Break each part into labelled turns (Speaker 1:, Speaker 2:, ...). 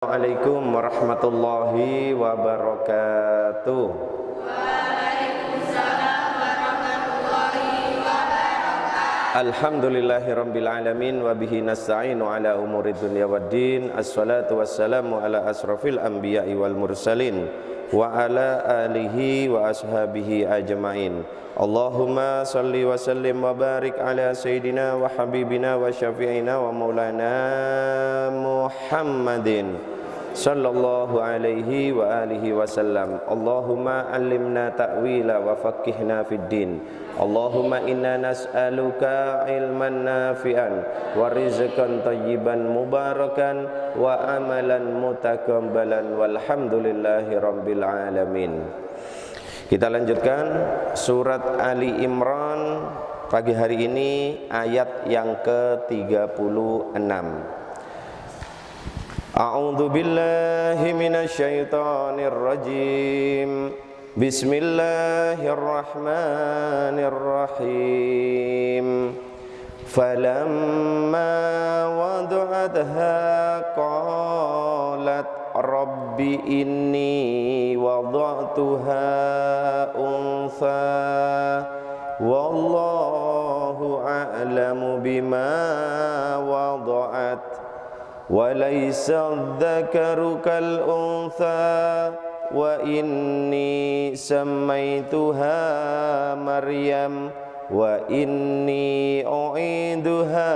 Speaker 1: Assalamualaikum warahmatullahi wabarakatuh.
Speaker 2: Waalaikumsalam warahmatullahi wabarakatuh.
Speaker 1: Alhamdulillahirabbil alamin wa bihi nasta'inu ala umuri dunya waddin. Assalatu wassalamu ala asrafil anbiya'i wal mursalin wa ala alihi wa ashabihi ajmain. Allahumma salli wa sallim wa barik ala sayyidina wa habibina wa syafi'ina wa maulana Muhammadin sallallahu alaihi wa alihi wasallam. Allahumma allimna ta'wila wa faqihna fid din. Allahumma inna nas'aluka ilman nafi'an wa rizqan tayyiban mubarakan wa amalan mutakabbalan walhamdulillahi rabbil alamin. Kita lanjutkan surat Ali Imran pagi hari ini ayat yang ke-36. A'udzu billahi minasy syaithanir rajim. Bismillahirrahmanirrahim. Falamma wada'atha qalat rabbi inni wada'tuha untha wallahu a'lamu bima wada'at walaysa dzakaru kal untha wa inni sammaituha Maryam wa inni u'iduha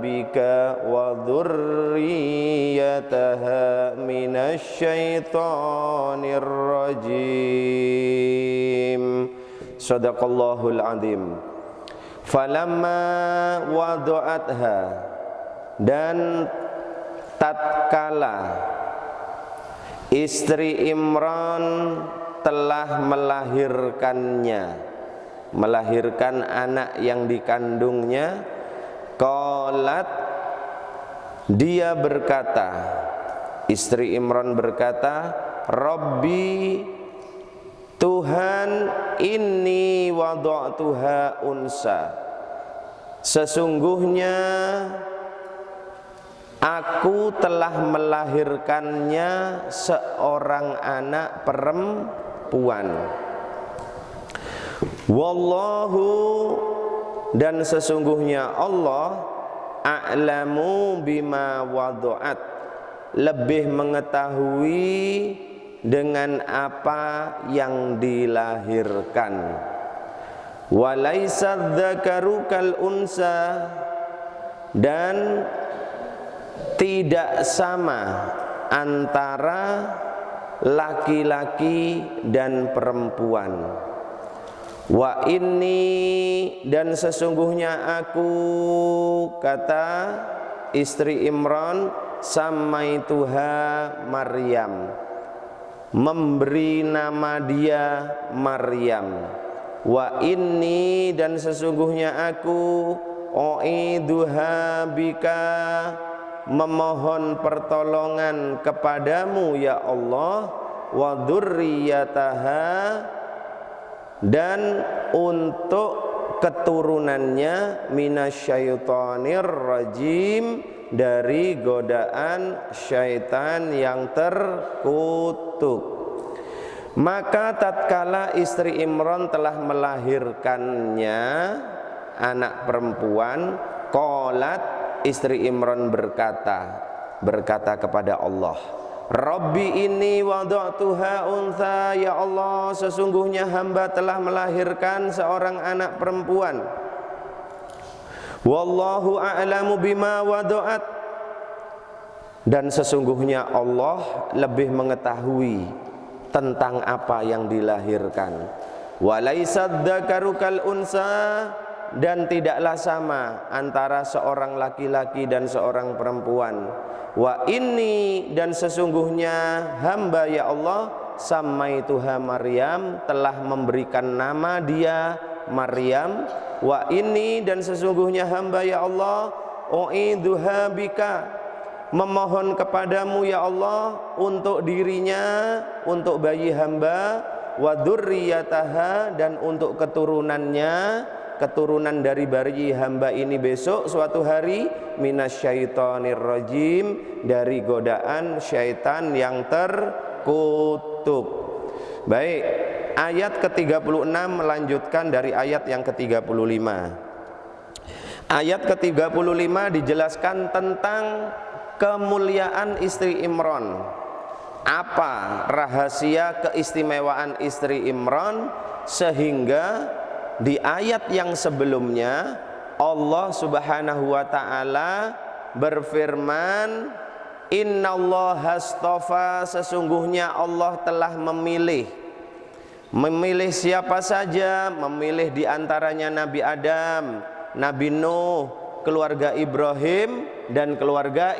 Speaker 1: bika wa dhurriyyataha minasyaitonir rajim. Shadaqallahul azim. Falamma wada'atha, dan tatkala istri Imran telah melahirkan anak yang dikandungnya, qalat, dia berkata, istri Imran berkata, Rabbi, Tuhan, inni wada'tuha unsa, sesungguhnya aku telah melahirkannya seorang anak perempuan. Wallahu, dan sesungguhnya Allah, a'lamu bima wada'at, lebih mengetahui dengan apa yang dilahirkan. Walaysa dzakaru kal unsa, dan tidak sama antara laki-laki dan perempuan. Wa inni, dan sesungguhnya aku, kata istri Imran, samaituha Maryam, memberi nama dia Maryam. Wa inni, dan sesungguhnya aku, u'iduha bika, memohon pertolongan kepadamu ya Allah, wa dzurriyyataha, dan untuk keturunannya, minasyaitonir rajim, dari godaan syaitan yang terkutuk. Maka tatkala istri Imran telah melahirkannya anak perempuan, qalat, istri Imran berkata kepada Allah, Rabbi inni wada'tuha untha, ya Allah, sesungguhnya hamba telah melahirkan seorang anak perempuan. Wallahu a'lamu bima wada'at, dan sesungguhnya Allah lebih mengetahui tentang apa yang dilahirkan. Walaysa dzakaru kal unsa, dan tidaklah sama antara seorang laki-laki dan seorang perempuan. Wa inni, dan sesungguhnya hamba ya Allah, samaituha Maryam, telah memberikan nama dia Maryam. Wa inni, dan sesungguhnya hamba ya Allah, u'iduha bika, memohon kepadamu ya Allah untuk dirinya, untuk bayi hamba, wa dzurriyyataha, dan untuk keturunannya, keturunan dari bayi hamba ini besok suatu hari minasyaitonir rajim, dari godaan syaitan yang terkutuk. Baik, ayat ke-36 melanjutkan dari ayat yang ke-35. Ayat ke-35 dijelaskan tentang kemuliaan istri Imran. Apa rahasia keistimewaan istri Imran sehingga di ayat yang sebelumnya Allah Subhanahu wa taala berfirman, innallaha astafa, sesungguhnya Allah telah memilih. Memilih siapa saja? Memilih di antaranya Nabi Adam, Nabi Nuh, keluarga Ibrahim dan keluarga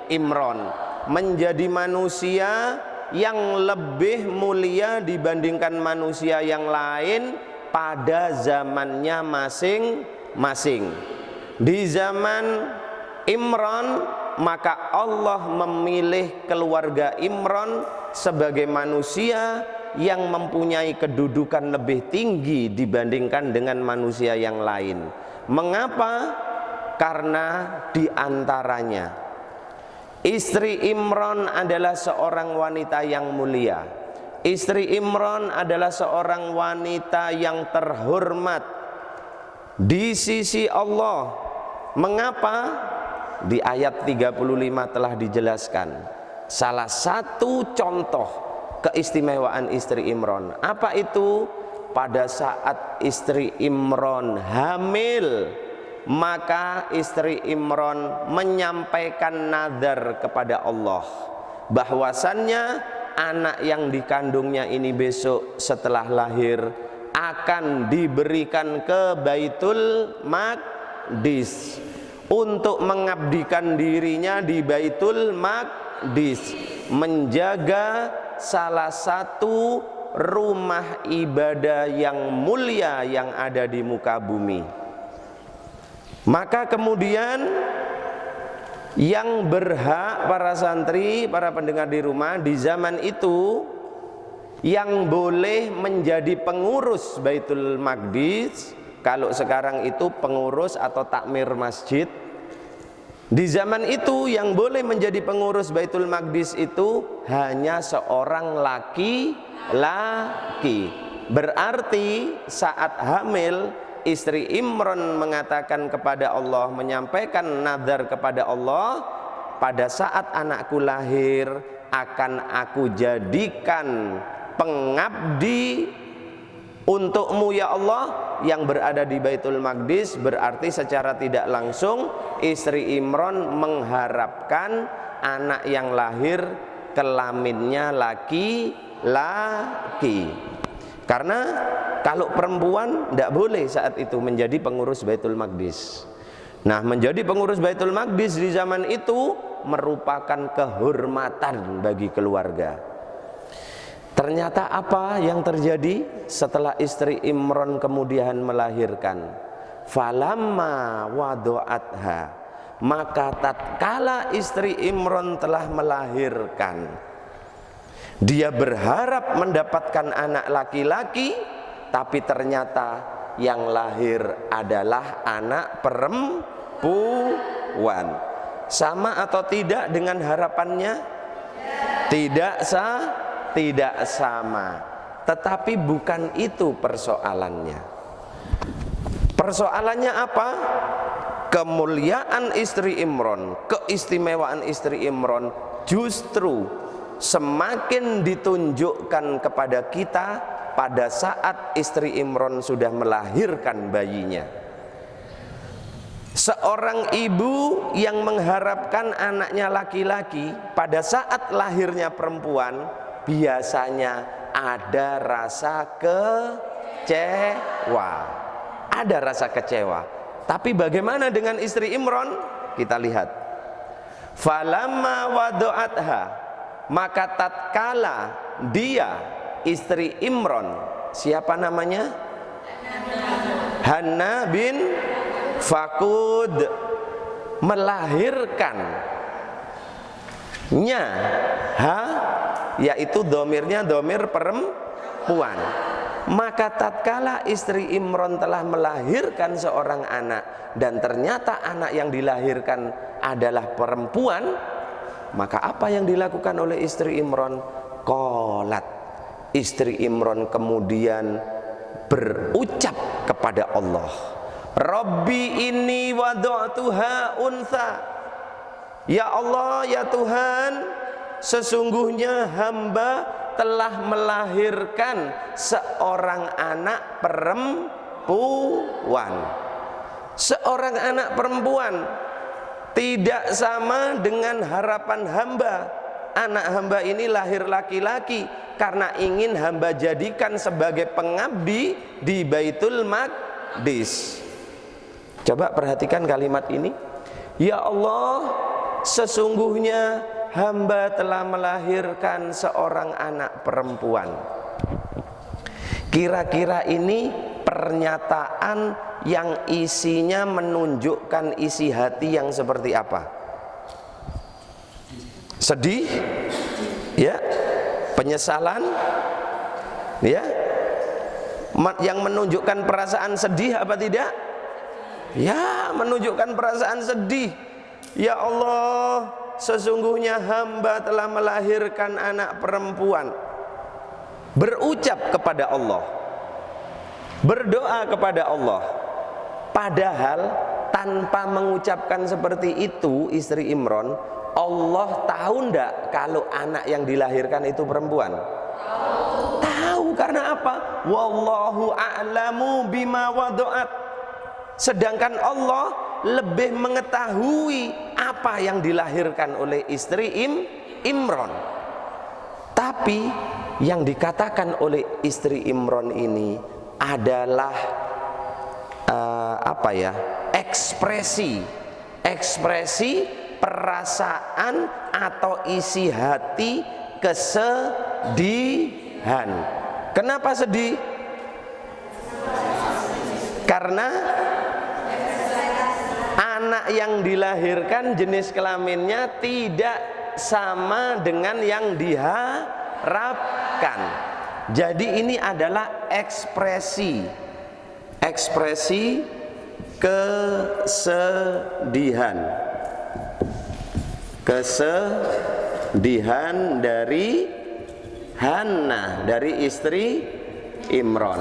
Speaker 1: Imran menjadi manusia yang lebih mulia dibandingkan manusia yang lain pada zamannya masing-masing. Di zaman Imran, maka Allah memilih keluarga Imran sebagai manusia yang mempunyai kedudukan lebih tinggi dibandingkan dengan manusia yang lain. Mengapa? Karena di antaranya istri Imran adalah seorang wanita yang mulia. Istri Imran adalah seorang wanita yang terhormat di sisi Allah. Mengapa? Di ayat 35 telah dijelaskan salah satu contoh keistimewaan istri Imran. Apa itu? Pada saat istri Imran hamil, maka istri Imran menyampaikan nazar kepada Allah bahwasannya anak yang dikandungnya ini besok setelah lahir akan diberikan ke Baitul Maqdis untuk mengabdikan dirinya di Baitul Maqdis, menjaga salah satu rumah ibadah yang mulia yang ada di muka bumi. Maka kemudian yang berhak, para santri, para pendengar di rumah, di zaman itu yang boleh menjadi pengurus Baitul Maqdis, kalau sekarang itu pengurus atau takmir masjid, di zaman itu yang boleh menjadi pengurus Baitul Maqdis itu hanya seorang laki-laki. Berarti saat hamil, istri Imran mengatakan kepada Allah, menyampaikan nazar kepada Allah, pada saat anakku lahir akan aku jadikan pengabdi untukmu ya Allah yang berada di Baitul Maqdis. Berarti secara tidak langsung istri Imran mengharapkan anak yang lahir kelaminnya laki-laki. Karena kalau perempuan tidak boleh saat itu menjadi pengurus Baitul Maqdis. Nah, menjadi pengurus Baitul Maqdis di zaman itu merupakan kehormatan bagi keluarga. Ternyata apa yang terjadi setelah istri Imran kemudian melahirkan? Falamma wadu'atha, maka tatkala istri Imran telah melahirkan, dia berharap mendapatkan anak laki-laki, tapi ternyata yang lahir adalah anak perempuan. Sama atau tidak dengan harapannya? Tidak sama. Tetapi bukan itu persoalannya. Persoalannya apa? Kemuliaan istri Imran, keistimewaan istri Imran justru semakin ditunjukkan kepada kita pada saat istri Imran sudah melahirkan bayinya. Seorang ibu yang mengharapkan anaknya laki-laki, pada saat lahirnya perempuan biasanya ada rasa kecewa. Ada rasa kecewa. Tapi bagaimana dengan istri Imran? Kita lihat. Falamma wadu'atha, maka tatkala dia istri Imran, siapa namanya? Hanna bin Fakud, melahirkannya, yaitu domirnya domir perempuan. Maka tatkala istri Imran telah melahirkan seorang anak dan ternyata anak yang dilahirkan adalah perempuan, maka apa yang dilakukan oleh istri Imran? Qalat, istri Imran kemudian berucap kepada Allah, Rabbi inni wada'tuha untha. Ya Allah, ya Tuhan, sesungguhnya hamba telah melahirkan seorang anak perempuan. Seorang anak perempuan tidak sama dengan harapan hamba. Anak hamba ini lahir laki-laki karena ingin hamba jadikan sebagai pengabdi di Baitul Maqdis. Coba perhatikan kalimat ini. Ya Allah, sesungguhnya hamba telah melahirkan seorang anak perempuan. Kira-kira ini pernyataan yang isinya menunjukkan isi hati yang seperti apa? Sedih? Ya. Penyesalan? Ya. Yang menunjukkan perasaan sedih apa tidak? Ya, menunjukkan perasaan sedih. Ya Allah, sesungguhnya hamba telah melahirkan anak perempuan. Berucap kepada Allah, berdoa kepada Allah. Padahal tanpa mengucapkan seperti itu istri Imran, Allah tahu ndak kalau anak yang dilahirkan itu perempuan? Tahu. Karena apa? Wallahu a'lamu bima wada'at. Sedangkan Allah lebih mengetahui apa yang dilahirkan oleh istri Imran. Tapi yang dikatakan oleh istri Imran ini adalah ekspresi perasaan atau isi hati kesedihan. Kenapa sedih? Karena anak yang dilahirkan jenis kelaminnya tidak sama dengan yang diharapkan. Jadi ini adalah ekspresi kesedihan dari Hannah, dari istri Imran.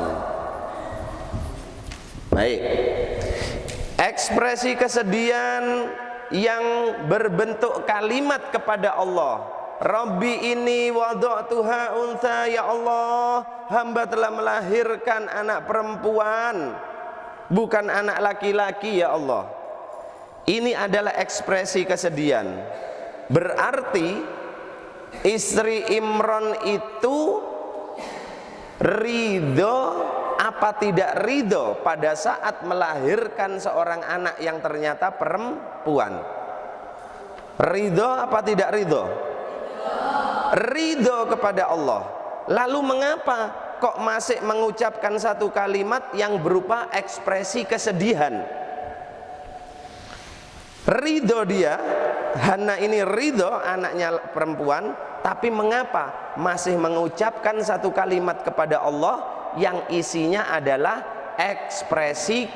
Speaker 1: Baik. Ekspresi kesedihan yang berbentuk kalimat kepada Allah, Rabbi ini wada'tuha untha. Ya Allah, hamba telah melahirkan anak perempuan, bukan anak laki-laki. Ya Allah, ini adalah ekspresi kesedihan. Berarti istri Imran itu ridho apa tidak ridho pada saat melahirkan seorang anak yang ternyata perempuan? Ridho apa tidak ridho? Ridho kepada Allah. Lalu mengapa kok masih mengucapkan satu kalimat yang berupa ekspresi kesedihan? Ridho dia, Hannah ini ridho anaknya perempuan, tapi mengapa masih mengucapkan satu kalimat kepada Allah yang isinya adalah ekspresi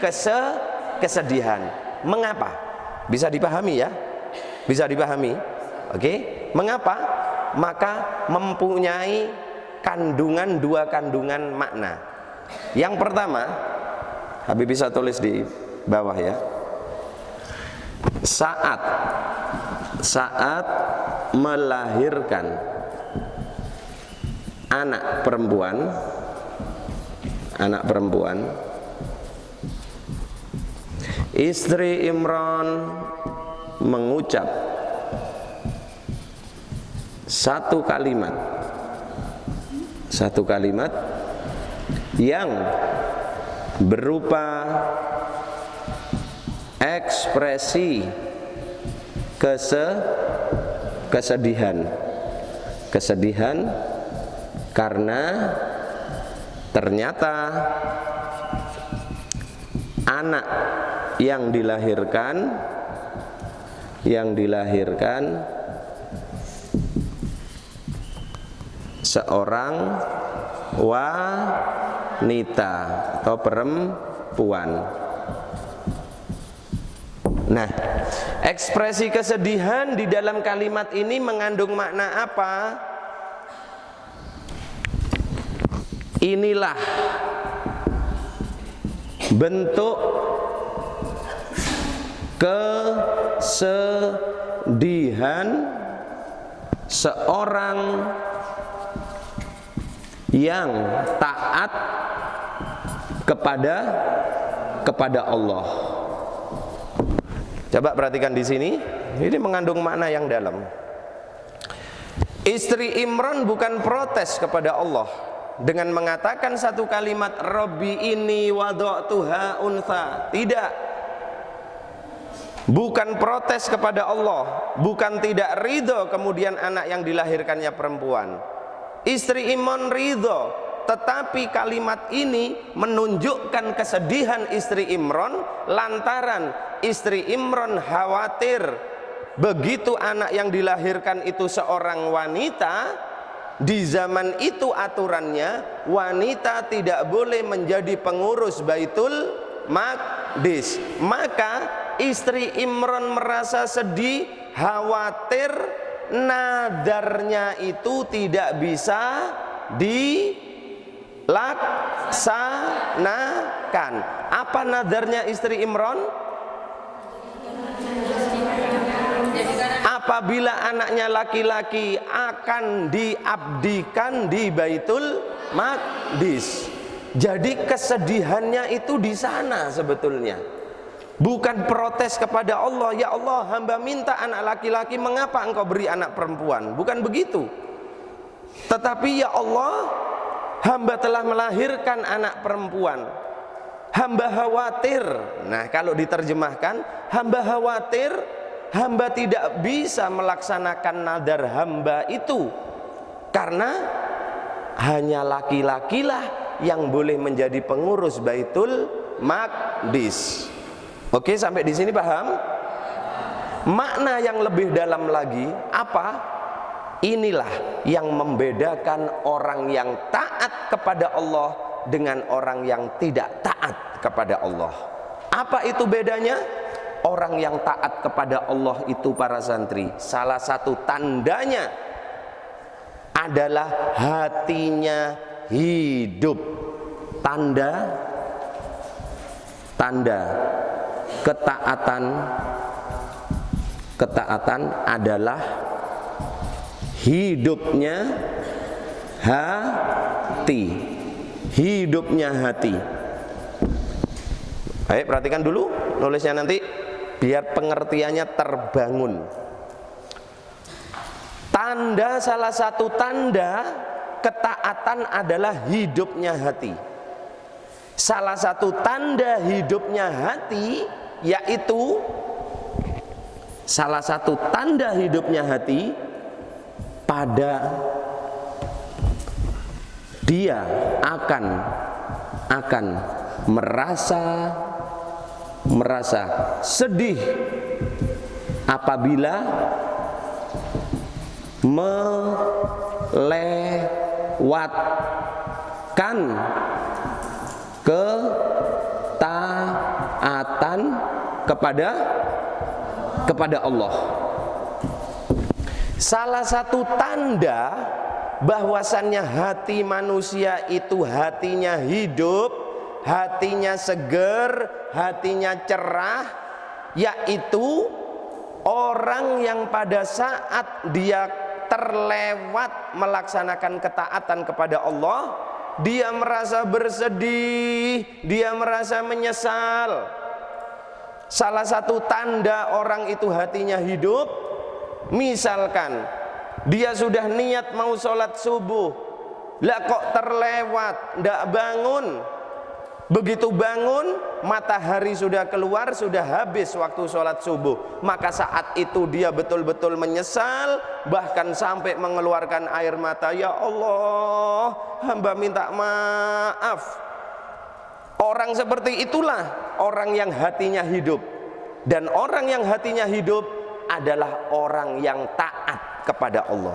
Speaker 1: kesedihan? Mengapa? Bisa dipahami ya? Bisa dipahami? Oke? Mengapa? Maka mempunyai dua kandungan makna. Yang pertama, Habib bisa tulis di bawah ya. Saat melahirkan anak perempuan, istri Imran mengucap satu kalimat yang berupa ekspresi kesedihan karena ternyata anak yang dilahirkan seorang wanita. wanita atau perempuan. Nah, ekspresi kesedihan di dalam kalimat ini mengandung makna apa? Inilah bentuk kesedihan seorang yang taat kepada Allah. Coba perhatikan di sini, ini mengandung makna yang dalam. Istri Imran bukan protes kepada Allah dengan mengatakan satu kalimat Rabbi ini wada'tuha untha. Tidak. Bukan protes kepada Allah, bukan tidak ridho kemudian anak yang dilahirkannya perempuan. Istri Imran ridho, tetapi kalimat ini menunjukkan kesedihan istri Imran lantaran istri Imran khawatir begitu anak yang dilahirkan itu seorang wanita. Di zaman itu aturannya wanita tidak boleh menjadi pengurus Baitul Maqdis. Maka istri Imran merasa sedih, khawatir nadarnya itu tidak bisa dilaksanakan. Apa nadarnya istri Imran? Apabila anaknya laki-laki akan diabdikan di Baitul Maqdis. Jadi kesedihannya itu di sana sebetulnya. Bukan protes kepada Allah, ya Allah hamba minta anak laki-laki, mengapa engkau beri anak perempuan? Bukan begitu. Tetapi ya Allah, hamba telah melahirkan anak perempuan, hamba khawatir. Nah kalau diterjemahkan, hamba khawatir hamba tidak bisa melaksanakan nadar hamba itu karena hanya laki-lakilah yang boleh menjadi pengurus Baitul Maqdis. Oke, sampai di sini paham? Makna yang lebih dalam lagi apa? Inilah yang membedakan orang yang taat kepada Allah dengan orang yang tidak taat kepada Allah. Apa itu bedanya? Orang yang taat kepada Allah itu para santri, salah satu tandanya adalah hatinya hidup. Tanda ketaatan adalah hidupnya hati. Hidupnya hati. Ayo perhatikan dulu nulisnya nanti biar pengertiannya terbangun. Salah satu tanda ketaatan adalah hidupnya hati. Salah satu tanda hidupnya hati yaitu pada dia akan merasa sedih apabila melewatkan ketaatan kepada Allah. Salah satu tanda bahwasannya hati manusia itu hatinya hidup, hatinya seger, hatinya cerah, yaitu orang yang pada saat dia terlewat melaksanakan ketaatan kepada Allah, dia merasa bersedih, dia merasa menyesal. Salah satu tanda orang itu hatinya hidup, misalkan dia sudah niat mau sholat subuh, lah kok terlewat, ndak bangun. Begitu bangun, matahari sudah keluar, sudah habis waktu sholat subuh. Maka saat itu dia betul-betul menyesal, bahkan sampai mengeluarkan air mata. Ya Allah, hamba minta maaf. Orang seperti itulah orang yang hatinya hidup. Dan orang yang hatinya hidup adalah orang yang taat kepada Allah.